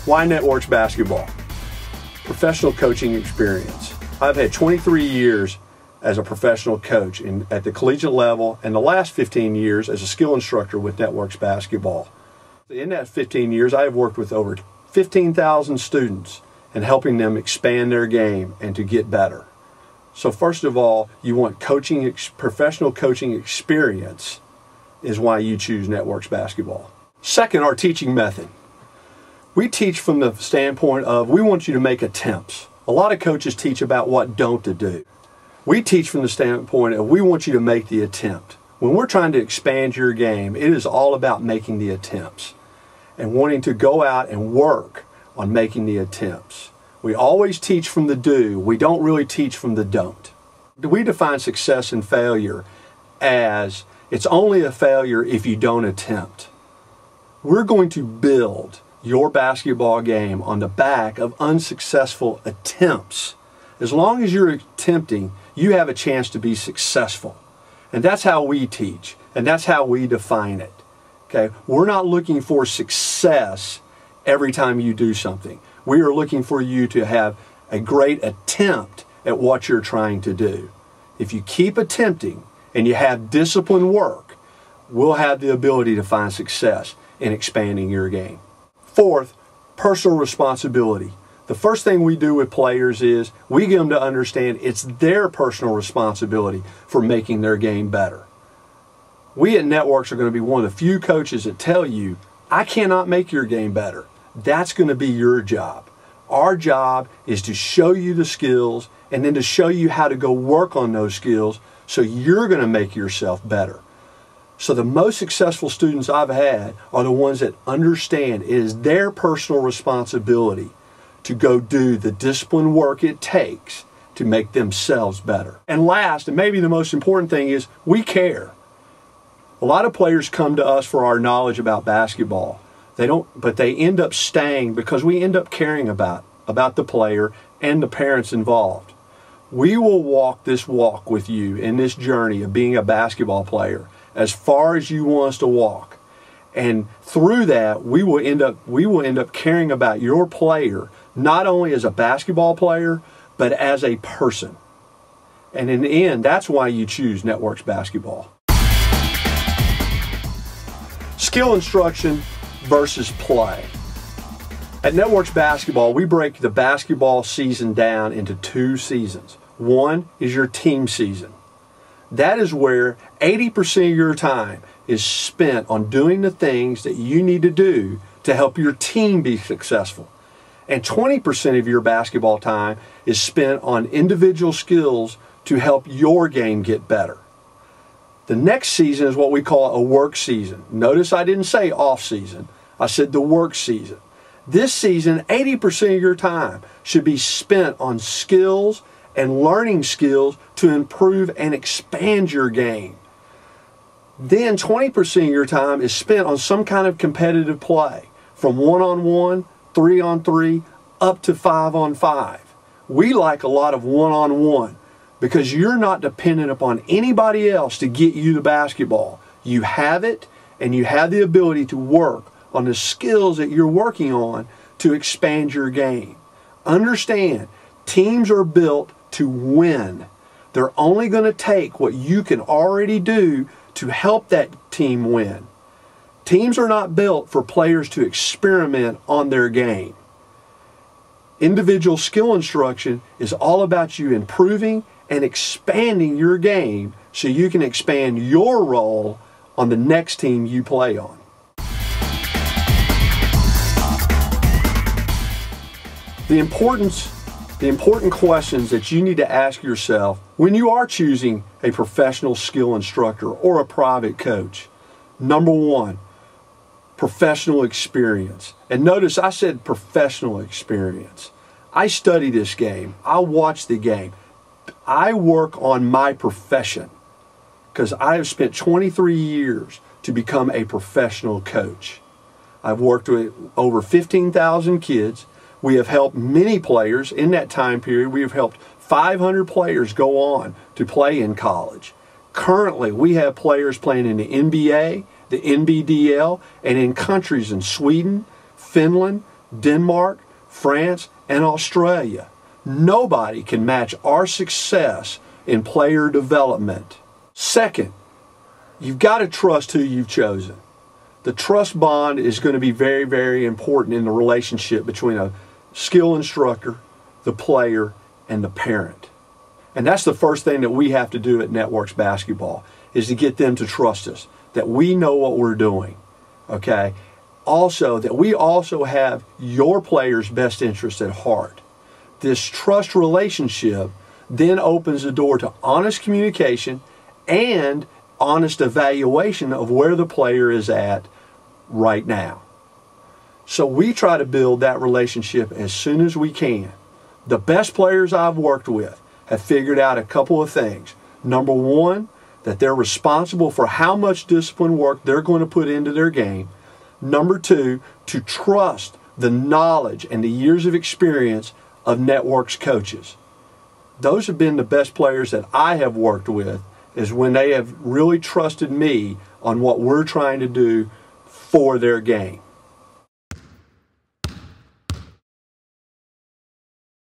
Why Networks Basketball? Professional coaching experience. I've had 23 years as a professional coach at the collegiate level, and the last 15 years as a skill instructor with Networks Basketball. In that 15 years, I have worked with over 15,000 students and helping them expand their game and to get better. So first of all, you want professional coaching experience is why you choose Networks Basketball. Second, our teaching method. We teach from the standpoint of we want you to make attempts. A lot of coaches teach about what don't to do. We teach from the standpoint of we want you to make the attempt. When we're trying to expand your game, it is all about making the attempts and wanting to go out and work on making the attempts. We always teach from the do. We don't really teach from the don't. We define success and failure as it's only a failure if you don't attempt. We're going to build your basketball game on the back of unsuccessful attempts. As long as you're attempting, you have a chance to be successful. And that's how we teach, and that's how we define it. Okay? We're not looking for success every time you do something. We are looking for you to have a great attempt at what you're trying to do. If you keep attempting and you have disciplined work, we'll have the ability to find success in expanding your game. Fourth, personal responsibility. The first thing we do with players is we get them to understand it's their personal responsibility for making their game better. We at Networks are going to be one of the few coaches that tell you, I cannot make your game better. That's going to be your job. Our job is to show you the skills and then to show you how to go work on those skills so you're going to make yourself better. So the most successful students I've had are the ones that understand it is their personal responsibility to go do the disciplined work it takes to make themselves better. And last, and maybe the most important thing is we care. A lot of players come to us for our knowledge about basketball. But they end up staying because we end up caring about the player and the parents involved. We will walk this walk with you in this journey of being a basketball player as far as you want us to walk. And through that, we will end up caring about your player, not only as a basketball player, but as a person. And in the end, that's why you choose Networks Basketball. Skill instruction versus play. At Networks Basketball, we break the basketball season down into 2 seasons. One is your team season. That is where 80% of your time is spent on doing the things that you need to do to help your team be successful. And 20% of your basketball time is spent on individual skills to help your game get better. The next season is what we call a work season. Notice I didn't say off season. I said the work season. This season, 80% of your time should be spent on skills and learning skills to improve and expand your game. Then 20% of your time is spent on some kind of competitive play, from 1-on-1, 3-on-3, up to 5-on-5. We like a lot of 1-on-1 because you're not dependent upon anybody else to get you the basketball. You have it, and you have the ability to work on the skills that you're working on to expand your game. Understand, teams are built to win. They're only going to take what you can already do to help that team win. Teams are not built for players to experiment on their game. Individual skill instruction is all about you improving and expanding your game so you can expand your role on the next team you play on. The important questions that you need to ask yourself when you are choosing a professional skill instructor or a private coach. Number one, professional experience. And notice I said professional experience. I study this game. I watch the game. I work on my profession because I have spent 23 years to become a professional coach. I've worked with over 15,000 kids. We have helped many players in that time period. We have helped 500 players go on to play in college. Currently, we have players playing in the NBA, the NBDL, and in countries in Sweden, Finland, Denmark, France, and Australia. Nobody can match our success in player development. Second, you've got to trust who you've chosen. The trust bond is going to be very, very important in the relationship between a skill instructor, the player, and the parent. And that's the first thing that we have to do at Networks Basketball, is to get them to trust us, that we know what we're doing, okay? Also, that we also have your players' best interest at heart. This trust relationship then opens the door to honest communication and honest evaluation of where the player is at right now. So we try to build that relationship as soon as we can. The best players I've worked with have figured out a couple of things. Number one, that they're responsible for how much discipline work they're going to put into their game. Number two, to trust the knowledge and the years of experience of Networks coaches. Those have been the best players that I have worked with, is when they have really trusted me on what we're trying to do for their game.